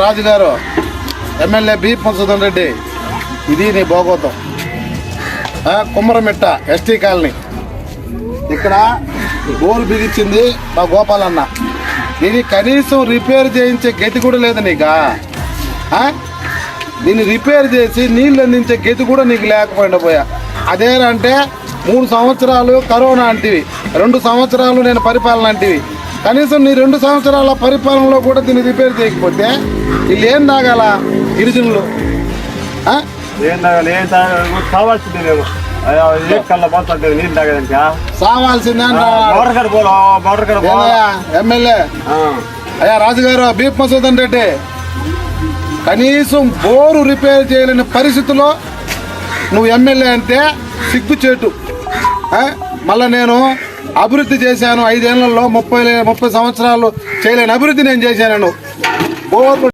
రాజుగారు, MLA B Madhusudan Reddy, ఇది నీ భోగోతం. కుమ్మరమిట్ట ఎస్టీ కాలనీ, ఇక్కడ బోరు బిగించింది మా గోపాలన్న. దీన్ని కనీసం రిపేర్ చేయించే గతి కూడా లేదు నీకా. దీన్ని రిపేర్ చేసి నీళ్ళు అందించే గతి కూడా నీకు లేకపోయినా పోయా. అదేనంటే 3 సంవత్సరాలు కరోనా అంటివి, 2 సంవత్సరాలు నేను పరిపాలన అంటివి. కనీసం నీ 2 సంవత్సరాల పరిపాలనలో కూడా దీన్ని రిపేర్ చేయకపోతే వీళ్ళు ఏం తాగాల గిరిజనులు? సావాల్సిందే ఎమ్మెల్యే అయ్యా రాజుగారు బి మధుసూదన్ రెడ్డి. కనీసం బోరు రిపేర్ చేయలేని పరిస్థితిలో నువ్వు ఎమ్మెల్యే అంటే సిగ్గుచేటు. మళ్ళీ నేను అభివృద్ధి చేశాను 5 ఏళ్లలో 30 సంవత్సరాలు చేయలేని అభివృద్ధి నేను చేశాను. బోరు